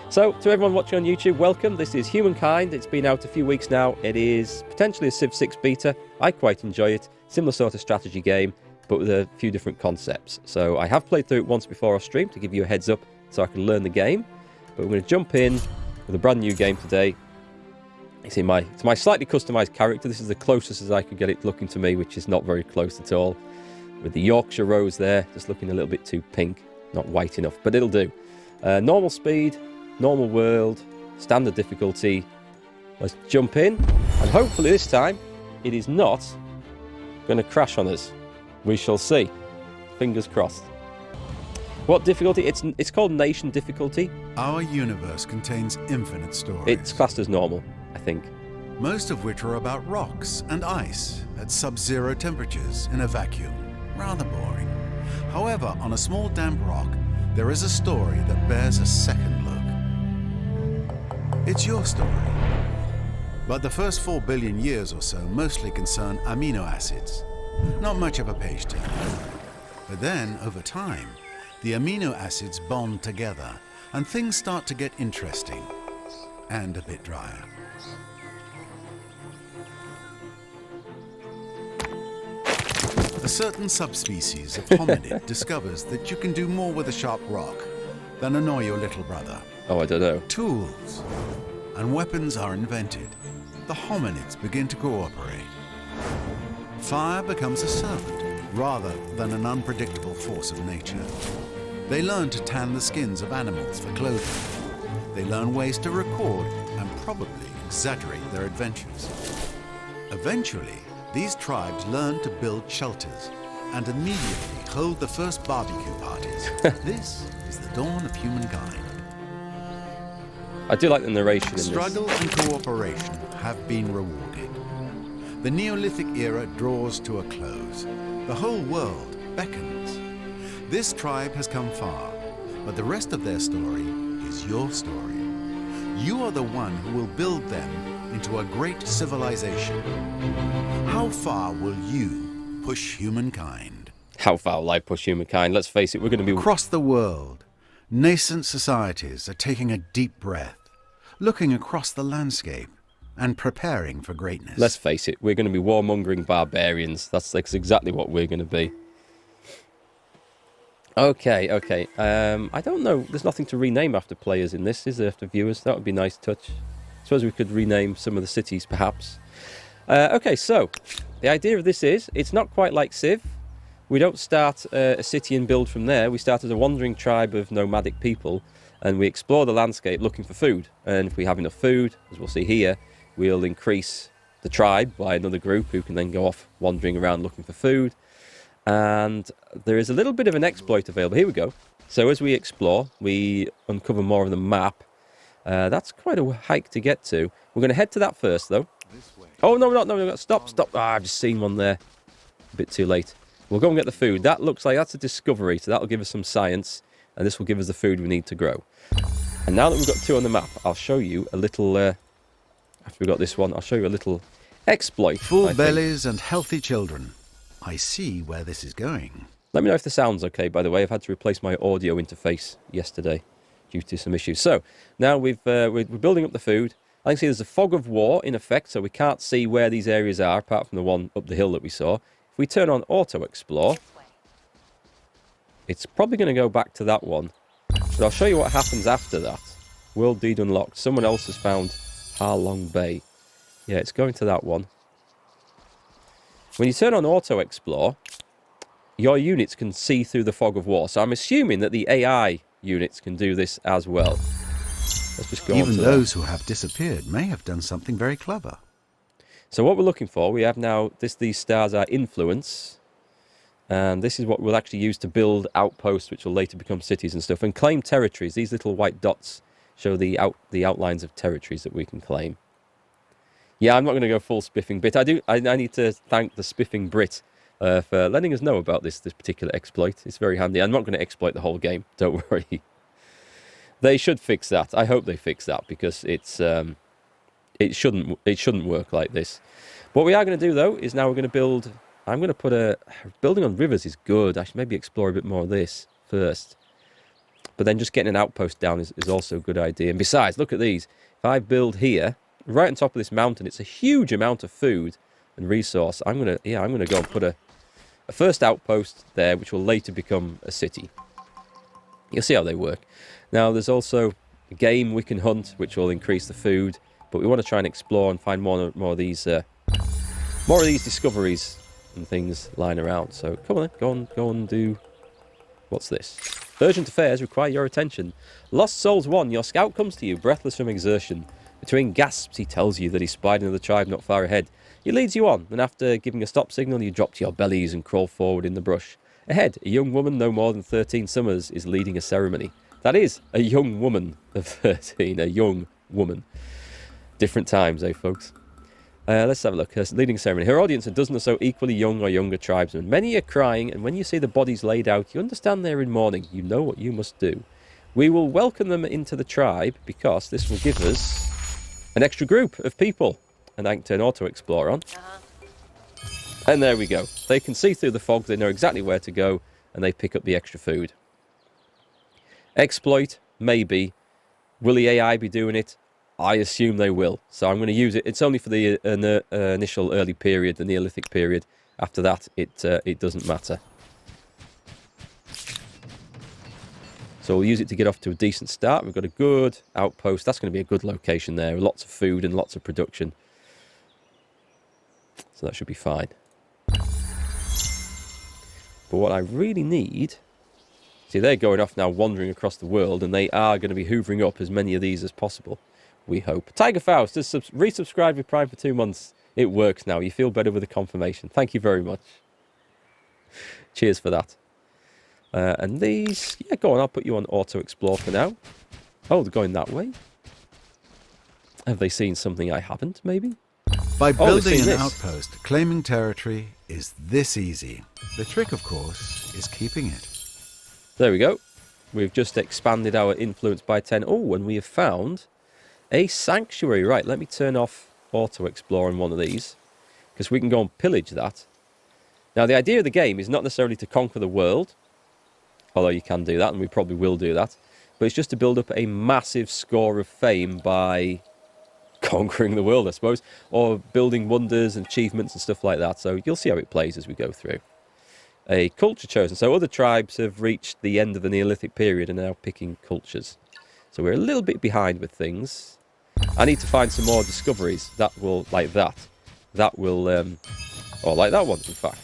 So, to everyone watching on YouTube, welcome. This is Humankind. It's been out a few weeks now. It is potentially a Civ 6 beta. I quite enjoy it. Similar sort of strategy game, but with a few different concepts. So, I have played through it once before off stream to give you a heads up so I can learn the game. But we're going to jump in with a brand new game today. It's my slightly customised character. This is the closest as I could get it looking to me, which is not very close at all. With the Yorkshire rose there, just looking a little bit too pink. Not white enough, but it'll do. Normal speed. Normal world, standard difficulty. Let's jump in, and hopefully this time it is not going to crash on us. We shall see. Fingers crossed. What difficulty? It's called Nation difficulty. Our universe contains infinite stories. It's classed as normal, I think. Most of which are about rocks and ice at sub-zero temperatures in a vacuum. Rather boring. However, on a small damp rock, there is a story that bears a second look. It's your story. But the first 4 billion years or so mostly concern amino acids. Not much of a page turner. But then, over time, the amino acids bond together and things start to get interesting and a bit drier. A certain subspecies of hominid discovers that you can do more with a sharp rock than annoy your little brother. Oh, I don't know. Tools and weapons are invented. The hominids begin to cooperate. Fire becomes a servant rather than an unpredictable force of nature. They learn to tan the skins of animals for clothing. They learn ways to record and probably exaggerate their adventures. Eventually, these tribes learn to build shelters and immediately hold the first barbecue parties. This is the dawn of humankind. I do like the narration in this. Struggle and cooperation have been rewarded. The Neolithic era draws to a close. The whole world beckons. This tribe has come far, but the rest of their story is your story. You are the one who will build them into a great civilization. How far will you push humankind? How far will I push humankind? Let's face it, we're going to be... Across the world, nascent societies are taking a deep breath, looking across the landscape and preparing for greatness. Let's face it, we're going to be warmongering barbarians. That's exactly what we're going to be. Okay. I don't know. There's nothing to rename after players in this, is there, after viewers? That would be a nice touch. I suppose we could rename some of the cities, perhaps. Okay, so the idea of this is, it's not quite like Civ. We don't start a city and build from there. We start as a wandering tribe of nomadic people, and we explore the landscape looking for food. And if we have enough food, as we'll see here, we'll increase the tribe by another group who can then go off wandering around looking for food. And there is a little bit of an exploit available. Here we go. So as we explore, we uncover more of the map. That's quite a hike to get to. We're going to head to that first, though. Oh, no, stop. I've just seen one there. A bit too late. We'll go and get the food. That looks like that's a discovery, so that'll give us some science, and this will give us the food we need to grow. And now that we've got 2 on the map, I'll show you a little, after we've got this one, I'll show you a little exploit. Full bellies and healthy children. I see where this is going. Let me know if the sound's okay, by the way. I've had to replace my audio interface yesterday due to some issues. So, now we're building up the food. I can see there's a fog of war in effect, so we can't see where these areas are, apart from the one up the hill that we saw. If we turn on Auto Explore, it's probably going to go back to that one. But I'll show you what happens after that. World Deed unlocked. Someone else has found Harlong Bay. Yeah, it's going to that one. When you turn on Auto Explore, your units can see through the fog of war. So I'm assuming that the AI units can do this as well. Let's just go on to Even those who have disappeared may have done something very clever. So what we're looking for, we have now, these stars are influence. And this is what we'll actually use to build outposts, which will later become cities and stuff. And claim territories. These little white dots show the outlines of territories that we can claim. Yeah, I'm not going to go full spiffing bit. I need to thank the spiffing Brit for letting us know about this particular exploit. It's very handy. I'm not going to exploit the whole game. Don't worry. They should fix that. I hope they fix that, because it shouldn't work like this. What we are going to do, though, is now we're going to build... building on rivers is good. I should maybe explore a bit more of this first. But then just getting an outpost down is also a good idea. And besides, look at these. If I build here, right on top of this mountain, it's a huge amount of food and resource. I'm gonna go and put a first outpost there, which will later become a city. You'll see how they work. Now, there's also game we can hunt, which will increase the food. But we want to try and explore and find more of these discoveries and things lying around. So come on, go on, do. What's this? Urgent affairs require your attention. Lost Souls 1, your scout comes to you, breathless from exertion. Between gasps, he tells you that he spied another tribe not far ahead. He leads you on, and after giving a stop signal, you drop to your bellies and crawl forward in the brush. Ahead, a young woman no more than 13 summers is leading a ceremony. That is, a young woman of 13, a young woman. Different times, eh, folks? Let's have a look. Her leading ceremony. Her audience, a dozen or so equally young or younger tribesmen. Many are crying, and when you see the bodies laid out, you understand they're in mourning. You know what you must do. We will welcome them into the tribe, because this will give us an extra group of people. And I can turn Auto-Explore on. And there we go. They can see through the fog, they know exactly where to go, and they pick up the extra food. Exploit, maybe. Will the AI be doing it? I assume they will. So I'm going to use it. It's only for the initial early period, the Neolithic period. After that, it doesn't matter. So we'll use it to get off to a decent start. We've got a good outpost. That's going to be a good location there. Lots of food and lots of production. So that should be fine. But what I really need... See, they're going off now, wandering across the world, and they are going to be hoovering up as many of these as possible. We hope. Tiger Faust has resubscribed with Prime for 2 months. It works now. You feel better with the confirmation. Thank you very much. Cheers for that. And these... Yeah, go on. I'll put you on Auto-Explore for now. Oh, they're going that way. Have they seen something I haven't, maybe? By building an outpost, claiming territory is this easy. The trick, of course, is keeping it. There we go. We've just expanded our influence by 10. Oh, and we have found a sanctuary. Right, let me turn off Auto-Explore on one of these, because we can go and pillage that. Now, the idea of the game is not necessarily to conquer the world, although you can do that, and we probably will do that, but it's just to build up a massive score of fame by conquering the world, I suppose, or building wonders and achievements and stuff like that. So you'll see how it plays as we go through. A culture chosen. So other tribes have reached the end of the Neolithic period and are now picking cultures. So we're a little bit behind with things. I need to find some more discoveries that will, like that. That will, or like that one, in fact.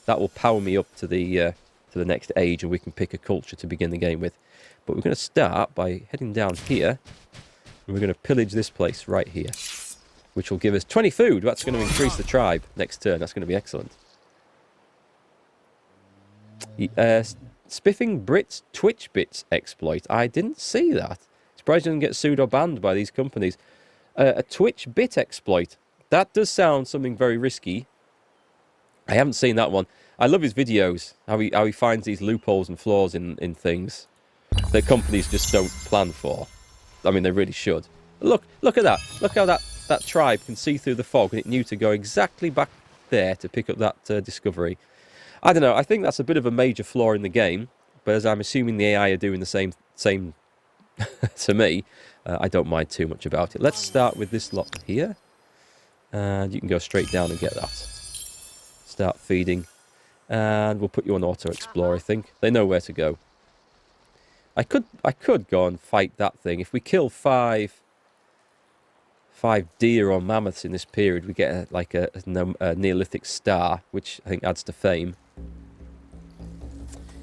That will power me up to the next age, and we can pick a culture to begin the game with. But we're going to start by heading down here, and we're going to pillage this place right here, which will give us 20 food. That's going to increase the tribe next turn. That's going to be excellent. Spiffing Brits Twitch Bits exploit. I didn't see that. Surprised you didn't get sued or banned by these companies. A Twitch bit exploit. That does sound something very risky. I haven't seen that one. I love his videos. How he finds these loopholes and flaws in things that companies just don't plan for. I mean, they really should. Look at that. Look how that tribe can see through the fog, and it knew to go exactly back there to pick up that discovery. I don't know. I think that's a bit of a major flaw in the game, but as I'm assuming the AI are doing the same to me, I don't mind too much about it. Let's start with this lot here, and you can go straight down and get that. Start feeding, and we'll put you on Auto-Explore, I think. They know where to go. I could go and fight that thing. If we kill five deer or mammoths in this period, we get a Neolithic star, which I think adds to fame.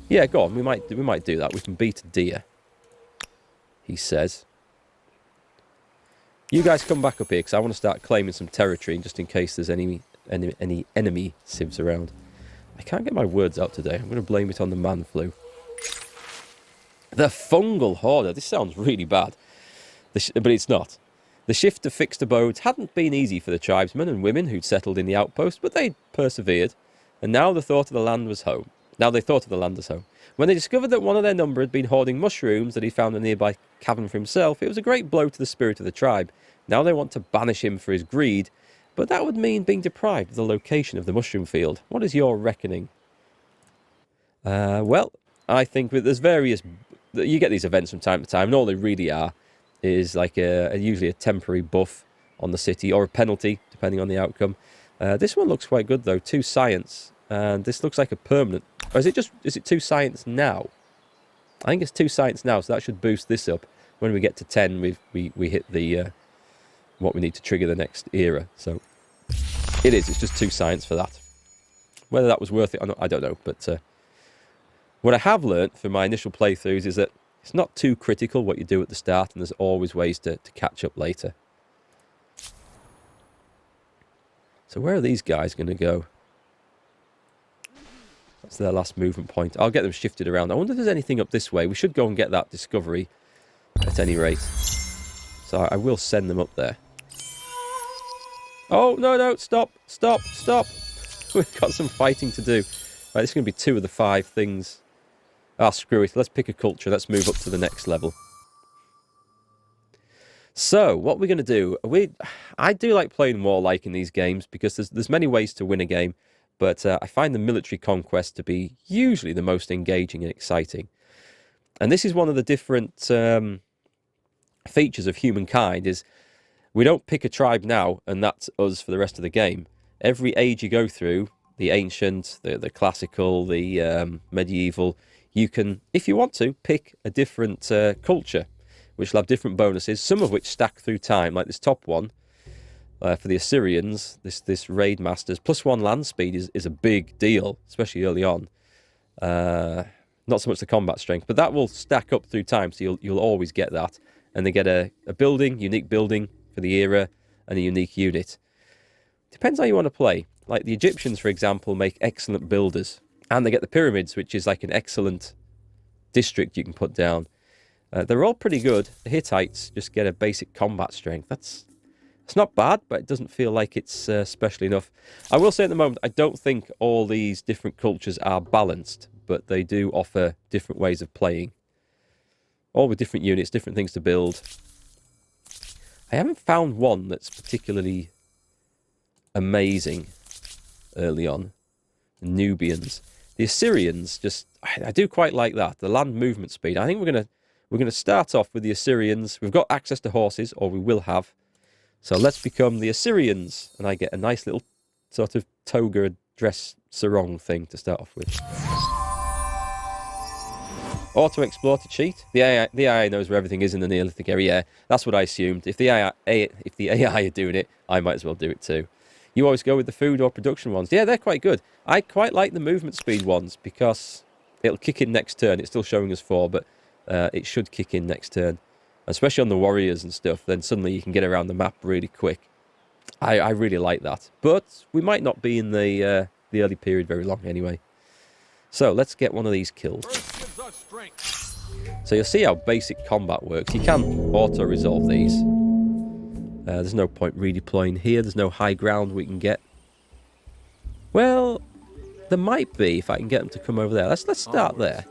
Yeah, go on. We might do that. We can beat a deer, he says. You guys come back up here, because I want to start claiming some territory, just in case there's any enemy civs around. I can't get my words out today. I'm going to blame it on the man flu. The fungal hoarder. This sounds really bad, but it's not. The shift to fixed abodes hadn't been easy for the tribesmen and women who'd settled in the outpost, but they'd persevered, and now they thought of the land as home. When they discovered that one of their number had been hoarding mushrooms that he found in a nearby cavern for himself, it was a great blow to the spirit of the tribe. Now they want to banish him for his greed, but that would mean being deprived of the location of the mushroom field. What is your reckoning? Well, I think there's various you get these events from time to time, and all they really are is like usually a temporary buff on the city or a penalty, depending on the outcome. This one looks quite good though, 2 science, and this looks like a permanent. Or is it 2 science now? I think it's 2 science now, so that should boost this up. When we get to 10, we hit the what we need to trigger the next era. So it's just 2 science for that. Whether that was worth it or not, I don't know. But what I have learnt from my initial playthroughs is that it's not too critical what you do at the start, and there's always ways to catch up later. So where are these guys going to go? That's their last movement point. I'll get them shifted around. I wonder if there's anything up this way. We should go and get that discovery at any rate. So I will send them up there. Oh, no, stop. We've got some fighting to do. Right, this is going to be 2 of the 5 things. Ah, screw it. Let's pick a culture. Let's move up to the next level. So, what we're going to do... I do like playing warlike in these games because there's many ways to win a game, but I find the military conquest to be usually the most engaging and exciting. And this is one of the different features of Humankind, is we don't pick a tribe now and that's us for the rest of the game. Every age you go through, the ancient, the classical, the medieval, you can, if you want to, pick a different culture, which will have different bonuses, some of which stack through time, like this top one. For the Assyrians, this raid masters, +1 land speed is a big deal, especially early on. Not so much the combat strength, but that will stack up through time, so you'll always get that. And they get a building, unique building for the era, and a unique unit. Depends how you want to play. Like the Egyptians, for example, make excellent builders. And they get the pyramids, which is like an excellent district you can put down. They're all pretty good. The Hittites just get a basic combat strength. It's not bad, but it doesn't feel like it's special enough. I will say at the moment, I don't think all these different cultures are balanced, but they do offer different ways of playing. All with different units, different things to build. I haven't found one that's particularly amazing early on. The Nubians. The Assyrians, I do quite like that. The land movement speed. I think we're gonna start off with the Assyrians. We've got access to horses, or we will have. So let's become the Assyrians, and I get a nice little sort of toga dress sarong thing to start off with. Auto-explore to cheat. The AI knows where everything is in the Neolithic area. Yeah, that's what I assumed. If the AI are doing it, I might as well do it too. You always go with the food or production ones. Yeah, they're quite good. I quite like the movement speed ones because it'll kick in next turn. It's still showing us 4, but it should kick in next turn. Especially on the warriors and stuff, then suddenly you can get around the map really quick. I really like that. But we might not be in the early period very long anyway. So let's get one of these killed. So you'll see how basic combat works. You can auto-resolve these. There's no point redeploying here. There's no high ground we can get. Well, there might be if I can get them to come over there. Let's start there.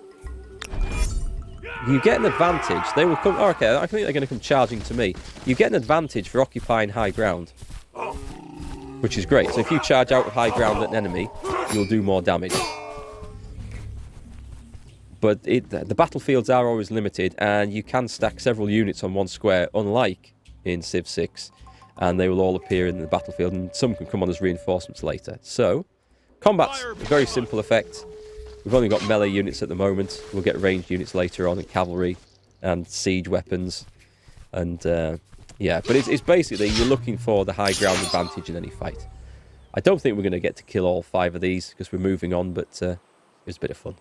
You get an advantage. They will come... Oh, okay, I think they're going to come charging to me. You get an advantage for occupying high ground, which is great. So if you charge out of high ground at an enemy, you'll do more damage. But the battlefields are always limited, and you can stack several units on one square, unlike in Civ 6, and they will all appear in the battlefield, and some can come on as reinforcements later. So, combat's a very simple effect. We've only got melee units at the moment. We'll get ranged units later on, and cavalry, and siege weapons, and yeah. But it's basically, you're looking for the high ground advantage in any fight. I don't think we're going to get to kill all 5 of these, because we're moving on, but it was a bit of fun.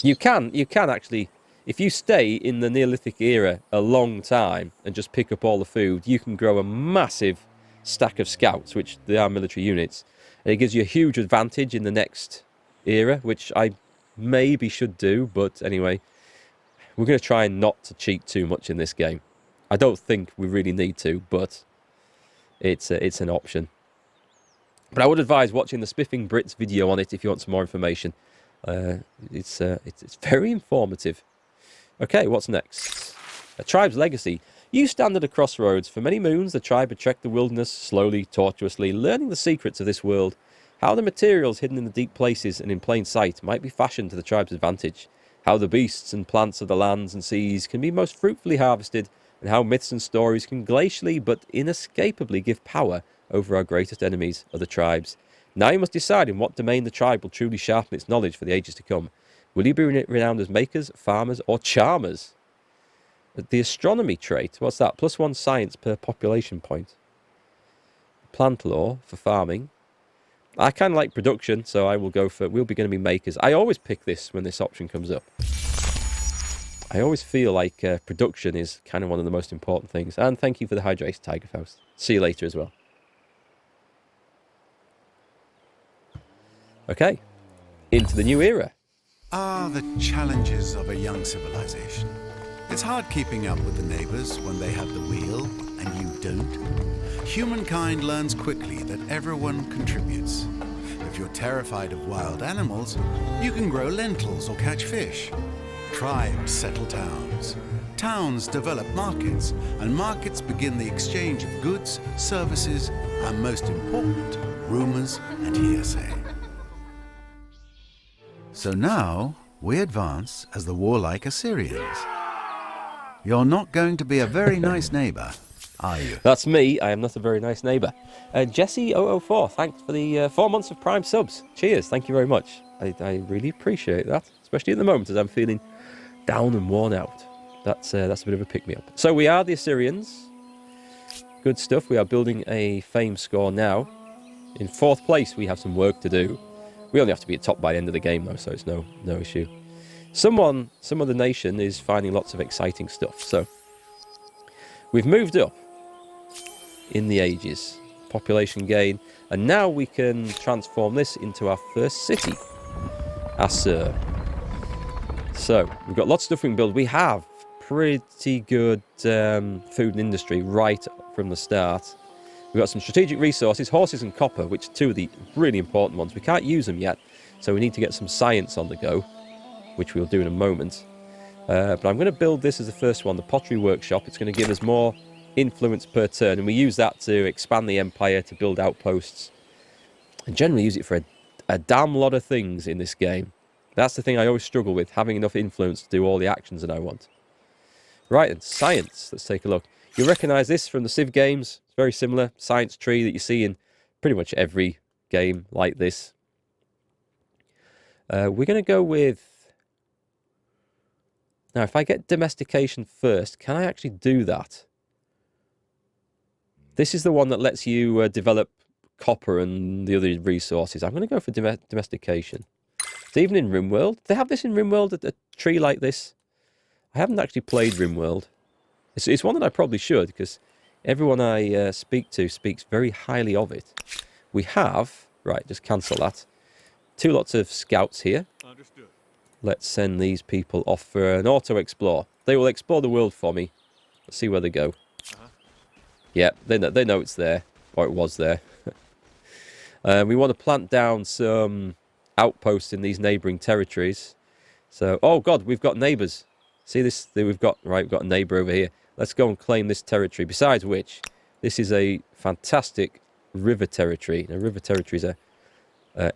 You can actually, if you stay in the Neolithic era a long time and just pick up all the food, you can grow a massive stack of scouts, which they are military units. And it gives you a huge advantage in the next era, which I maybe should do, but anyway, we're going to try not to cheat too much in this game. I don't think we really need to, but it's an option. But I would advise watching the Spiffing Brits video on it if you want some more information. It's very informative. Okay, what's next? A tribe's legacy. You stand at a crossroads. For many moons, the tribe had trekked the wilderness slowly, tortuously, learning the secrets of this world. How the materials hidden in the deep places and in plain sight might be fashioned to the tribe's advantage. how the beasts and plants of the lands and seas can be most fruitfully harvested, and how myths and stories can glacially but inescapably give power over our greatest enemies, other tribes. Now you must decide in what domain the tribe will truly sharpen its knowledge for the ages to come. Will you be renowned as makers, farmers, or charmers? The astronomy trait, what's that? +1 science per population point. Plant law for farming. I kind of like production, so I will go for, we'll be going to be makers. I always pick this when this option comes up. I always feel like production is kind of one of the most important things. And thank you for the hydration, Tiger Faust. See you later as well. Okay, into the new era. Ah, the challenges of a young civilization. It's hard keeping up with the neighbors when they have the wheel and you don't. Humankind learns quickly that everyone contributes. If you're terrified of wild animals, you can grow lentils or catch fish. Tribes settle towns. Towns develop markets, and markets begin the exchange of goods, services, and most important, rumors and hearsay. So now, we advance as the warlike Assyrians. You're not going to be a very nice neighbour, are you? That's me. I am not a very nice neighbour. Jesse004, thanks for the 4 months of Prime subs. Cheers, thank you very much. I really appreciate that, especially at the moment as I'm feeling down and worn out. That's a bit of a pick-me-up. So we are the Assyrians. Good stuff. We are building a fame score now. In 4th place, we have some work to do. We only have to be at top by the end of the game, though, so it's no issue. Some other nation is finding lots of exciting stuff. So we've moved up in the ages, population gain, and now we can transform this into our first city, Assur. So we've got lots of stuff we can build. We have pretty good food and industry right from the start. We've got some strategic resources, horses and copper, which are 2 of the really important ones. We can't use them yet, so we need to get some science on the go, which we'll do in a moment. But I'm going to build this as the first one, the pottery workshop. It's going to give us more influence per turn, and we use that to expand the empire, to build outposts, and generally use it for a damn lot of things in this game. That's the thing I always struggle with, having enough influence to do all the actions that I want. Right, and science. Let's take a look. You'll recognise this from the Civ games. It's very similar. Science tree that you see in pretty much every game like this. We're going to go with... Now, if I get domestication first, can I actually do that? This is the one that lets you develop copper and the other resources. I'm going to go for domestication. It's even in RimWorld. Do they have this in RimWorld, a tree like this? I haven't actually played RimWorld. It's one that I probably should, because everyone I speak to speaks very highly of it. We have... Right, just cancel that. 2 lots of scouts here. Understood. Let's send these people off for an auto-explore. They will explore the world for me. Let's see where they go. Yeah, they know it's there. Or it was there. We want to plant down some outposts in these neighbouring territories. So, oh God, we've got neighbours. See this? We've got a neighbour over here. Let's go and claim this territory. Besides which, this is a fantastic river territory. Now, river territories are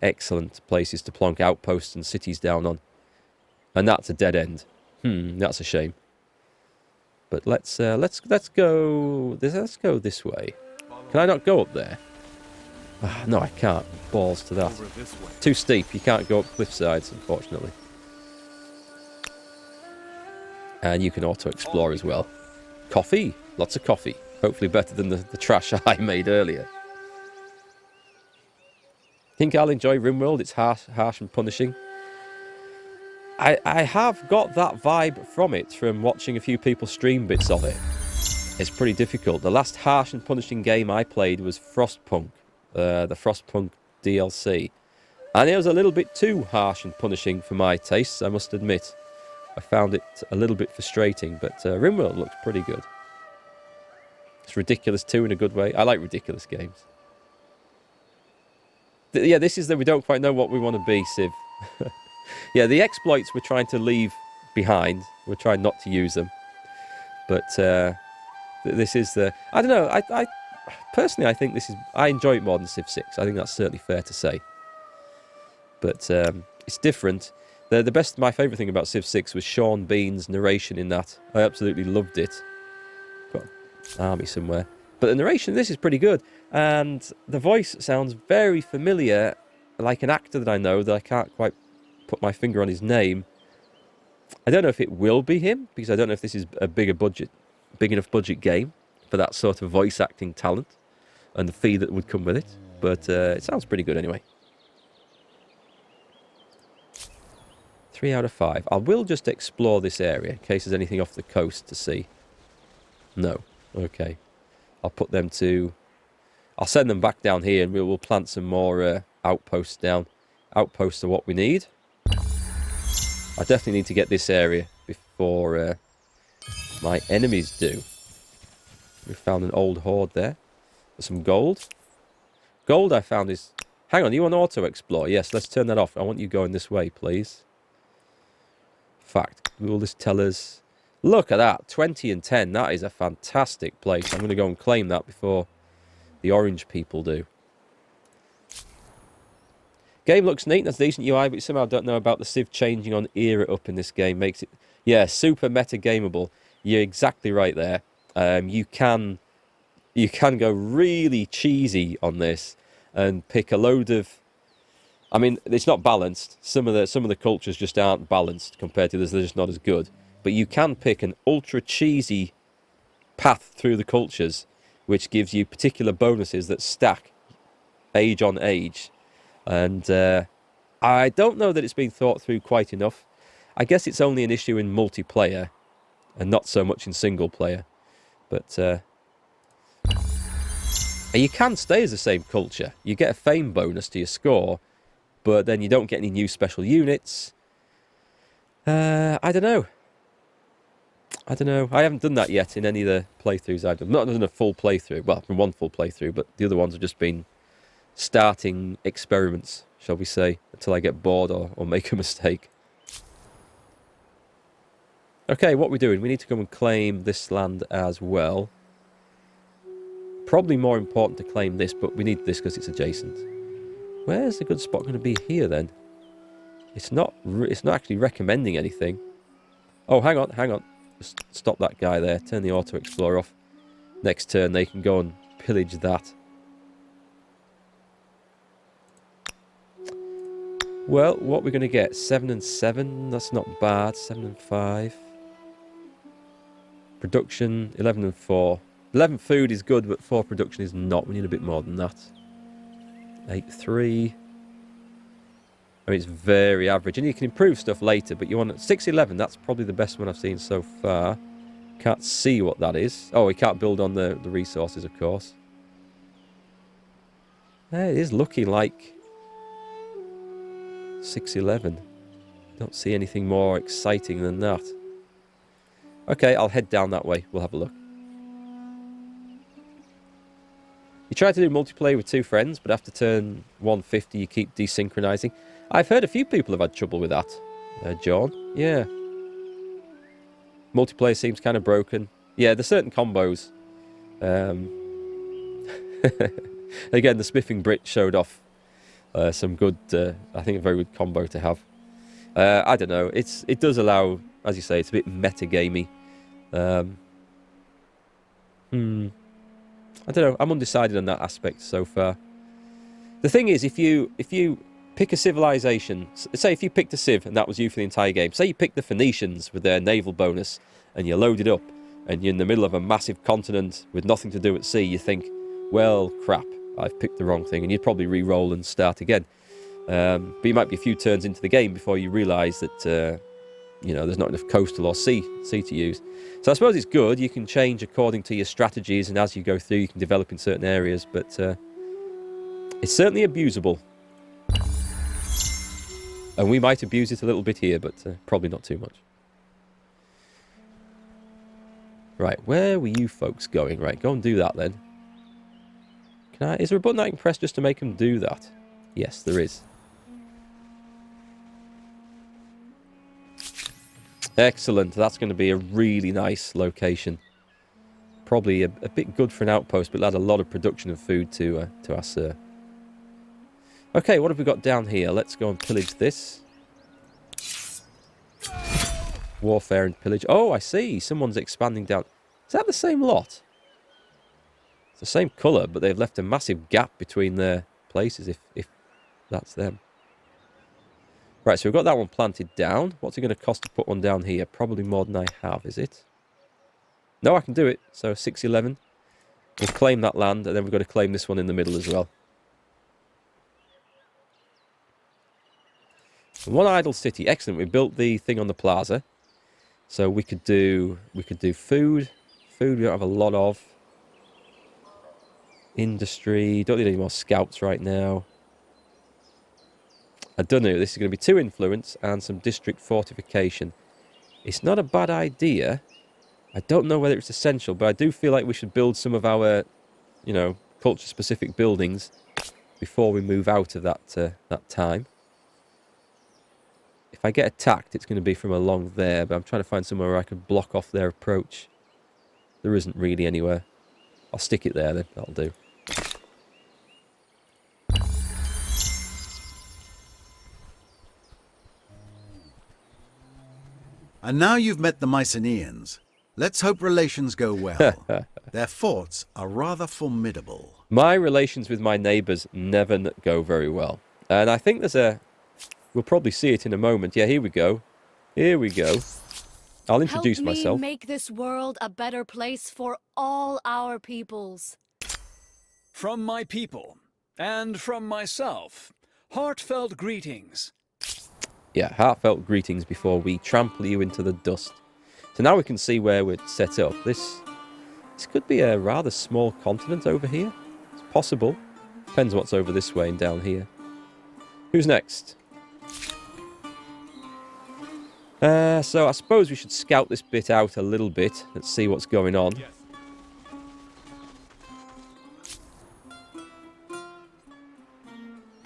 excellent places to plonk outposts and cities down on. And that's a dead end. That's a shame. But let's go this way. Can I not go up there? No, I can't. Balls to that. Too steep. You can't go up cliff sides, unfortunately. And you can auto-explore as well. Coffee. Lots of coffee. Hopefully better than the trash I made earlier. Think I'll enjoy RimWorld. It's harsh and punishing. I have got that vibe from it, from watching a few people stream bits of it. It's pretty difficult. The last harsh and punishing game I played was Frostpunk. The Frostpunk DLC. And it was a little bit too harsh and punishing for my tastes, I must admit. I found it a little bit frustrating, but RimWorld looks pretty good. It's ridiculous too, in a good way. I like ridiculous games. Yeah, this is that we don't quite know what we want to be, Civ. Yeah, the exploits we're trying to leave behind. We're trying not to use them. But this is the... I don't know. I personally, I think this is... I enjoy it more than Civ 6. I think that's certainly fair to say. But it's different. My favourite thing about Civ 6 was Sean Bean's narration in that. I absolutely loved it. Got an army somewhere. But the narration in this is pretty good. And the voice sounds very familiar, like an actor that I know that I can't quite put my finger on his name. I don't know if it will be him, because I don't know if this is a big enough budget game for that sort of voice acting talent and the fee that would come with it. But it sounds pretty good anyway. 3 out of 5. I will just explore this area in case there's anything off the coast to see. No. Okay. I'll put them to... I'll send them back down here and we'll plant some more outposts down. Outposts are what we need. I definitely need to get this area before my enemies do. We found an old hoard there. There's some gold. Gold I found is... Hang on, you want auto-explore? Yes, let's turn that off. I want you going this way, please. Fact. Will this tell us... Look at that. 20 and 10. That is a fantastic place. I'm going to go and claim that before the orange people do. Game looks neat. That's decent UI, but somehow I don't know about the Civ changing on era up in this game. Makes it... Yeah, super meta-gameable. You're exactly right there. You can go really cheesy on this and pick a load of... I mean, it's not balanced. Some of the cultures just aren't balanced compared to others. They're just not as good. But you can pick an ultra cheesy path through the cultures, which gives you particular bonuses that stack age on age. And I don't know that it's been thought through quite enough. I guess it's only an issue in multiplayer and not so much in single player. But you can stay as the same culture. You get a fame bonus to your score, but then you don't get any new special units. I don't know. I haven't done that yet in any of the playthroughs I've done. Not done a full playthrough. Well, from one full playthrough, but the other ones have just been starting experiments, shall we say, until I get bored or make a mistake. Okay, what we're doing, we need to go and claim this land as well. Probably more important to claim this, but we need this because it's adjacent. Where's the good spot going to be here then? It's not actually recommending anything. Oh, hang on. Just stop that guy there. Turn the auto explorer off. Next turn they can go and pillage that. Well, what we're going to get? 7 and 7. That's not bad. 7 and 5. Production 11 and 4. 11 food is good, but 4 production is not. We need a bit more than that. 8-3. I mean, it's very average. And you can improve stuff later, but you want 6-11. That's probably the best one I've seen so far. Can't see what that is. Oh, we can't build on the resources, of course. It is looking like 6-11. Don't see anything more exciting than that. Okay, I'll head down that way. We'll have a look. You try to do multiplayer with 2 friends, but after turn 150 you keep desynchronizing. I've heard a few people have had trouble with that. John? Yeah. Multiplayer seems kind of broken. Yeah, there's certain combos. Again, the Spiffing Brit showed off some good, I think a very good combo to have. I don't know. It does allow, as you say, it's a bit meta-gamey. I don't know. I'm undecided on that aspect so far. The thing is, if you pick a civilization, say if you picked a civ and that was you for the entire game, say you picked the Phoenicians with their naval bonus and you load it up and you're in the middle of a massive continent with nothing to do at sea, you think, well, crap, I've picked the wrong thing, and you'd probably re-roll and start again. But you might be a few turns into the game before you realise that there's not enough coastal or sea to use. So I suppose it's good. You can change according to your strategies, and as you go through, you can develop in certain areas. But it's certainly abusable, and we might abuse it a little bit here, but probably not too much. Right, where were you folks going? Right, go and do that then. Is there a button I can press just to make them do that? Yes, there is. Excellent. That's going to be a really nice location. Probably a bit good for an outpost, but it'll add a lot of production of food to our Sir. Okay, what have we got down here? Let's go and pillage this. Warfare and pillage. Oh, I see. Someone's expanding down. Is that the same lot? It's the same colour, but they've left a massive gap between their places, if that's them. Right, so we've got that one planted down. What's it going to cost to put one down here? Probably more than I have, is it? No, I can do it. So 611. We'll claim that land, and then we've got to claim this one in the middle as well. One idle city. Excellent. We built the thing on the plaza. So we could do food. Food we don't have a lot of. Industry. Don't need any more scouts right now. I don't know. This is going to be 2 influence and some district fortification. It's not a bad idea. I don't know whether it's essential, but I do feel like we should build some of our, you know, culture-specific buildings before we move out of that time. If I get attacked, it's going to be from along there, but I'm trying to find somewhere where I can block off their approach. There isn't really anywhere. I'll stick it there then. That'll do. And now you've met the Mycenaeans. Let's hope relations go well. Their forts are rather formidable. My relations with my neighbours never go very well. And I think there's a... We'll probably see it in a moment. Yeah, here we go. Here we go. I'll introduce myself. Help me make this world a better place for all our peoples. From my people, and from myself, heartfelt greetings. Yeah, heartfelt greetings before we trample you into the dust. So now we can see where we're set up. This could be a rather small continent over here. It's possible. Depends what's over this way and down here. Who's next? So I suppose we should scout this bit out a little bit. Let's see what's going on. Yes.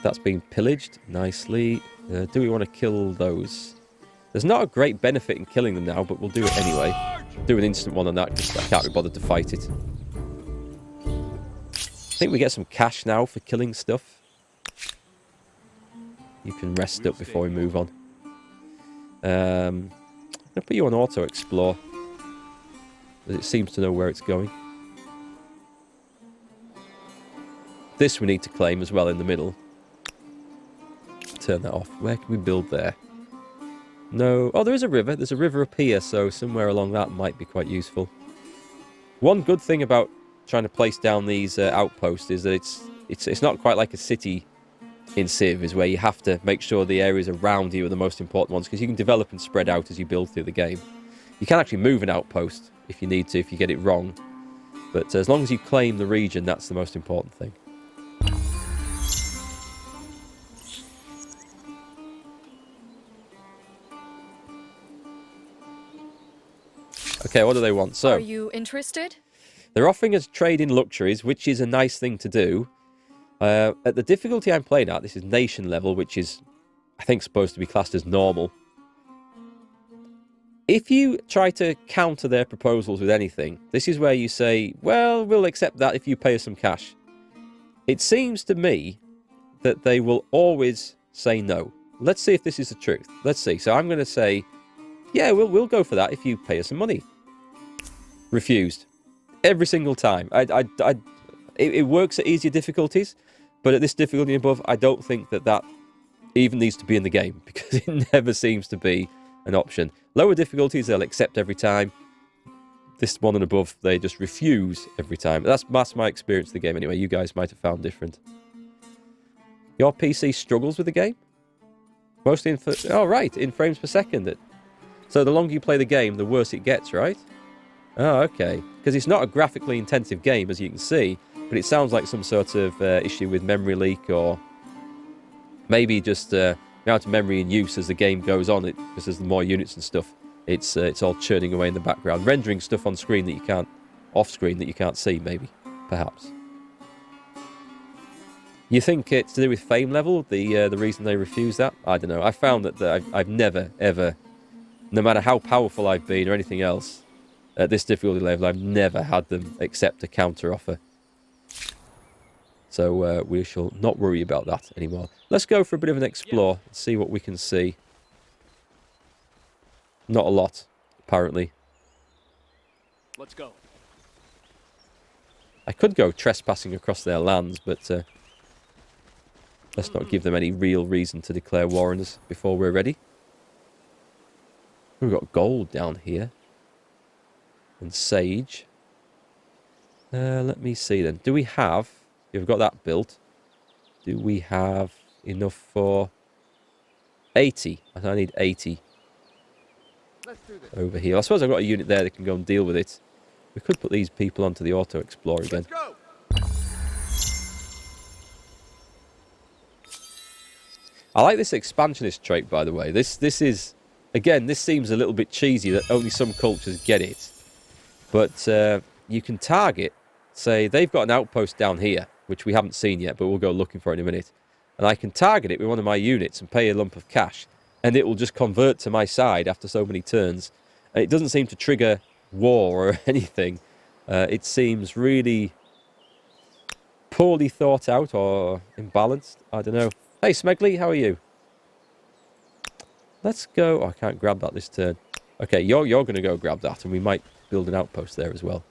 That's being pillaged nicely. Do we want to kill those? There's not a great benefit in killing them now, but we'll do it anyway. Do an instant one on that because I can't be bothered to fight it. I think we get some cash now for killing stuff. You can rest up before we move on. I'm going to put you on auto explore. It seems to know where it's going. This we need to claim as well in the middle. Turn that off. Where can we build there? No. Oh, there is a river. There's a river up here, so somewhere along that might be quite useful. One good thing about trying to place down these outposts is that it's not quite like a city in Civ, is where you have to make sure the areas around you are the most important ones, because you can develop and spread out as you build through the game. You can actually move an outpost if you need to, if you get it wrong. But as long as you claim the region, that's the most important thing. Okay, what do they want? So, Are you interested? they're offering us trade in luxuries, which is a nice thing to do. At the difficulty I'm playing at, this is nation level, which is, I think, supposed to be classed as normal. If you try to counter their proposals with anything, this is where you say, well, we'll accept that if you pay us some cash. It seems to me that they will always say no. Let's see if this is the truth. Let's see. So I'm going to say, yeah, we'll go for that if you pay us some money. Refused. Every single time. It works at easier difficulties, but at this difficulty above, I don't think that even needs to be in the game, because it never seems to be an option. Lower difficulties, they'll accept every time. This one and above, they just refuse every time. That's my experience of the game anyway. You guys might have found different. Your PC struggles with the game? Mostly in frames per second. So the longer you play the game, the worse it gets, right? Oh, okay. Because it's not a graphically intensive game, as you can see, but it sounds like some sort of issue with memory leak, or maybe just the amount of memory in use as the game goes on. Because there's more units and stuff, it's all churning away in the background, rendering stuff on screen that you can't, off screen that you can't see. Maybe, perhaps. You think it's to do with fame level? The reason they refuse that? I don't know. I found that I've never ever, no matter how powerful I've been or anything else, at this difficulty level, I've never had them accept a counter offer. So we shall not worry about that anymore. Let's go for a bit of an explore and see what we can see. Not a lot, apparently. Let's go. I could go trespassing across their lands, but let's not give them any real reason to declare war on us before we're ready. We've got gold down here. And sage. Let me see then. Do we have... We've got that built. Do we have enough for... 80. I need 80. Let's do this. Over here. I suppose I've got a unit there that can go and deal with it. We could put these people onto the auto explorer again. Let's go. I like this expansionist trait, by the way. This is, again, this seems a little bit cheesy that only some cultures get it. But you can target, say, they've got an outpost down here, which we haven't seen yet, but we'll go looking for in a minute. And I can target it with one of my units and pay a lump of cash, and it will just convert to my side after so many turns. And it doesn't seem to trigger war or anything. It seems really poorly thought out or imbalanced. I don't know. Hey, Smegly, how are you? Let's go... Oh, I can't grab that this turn. Okay, you're going to go grab that, and we might build an outpost there as well.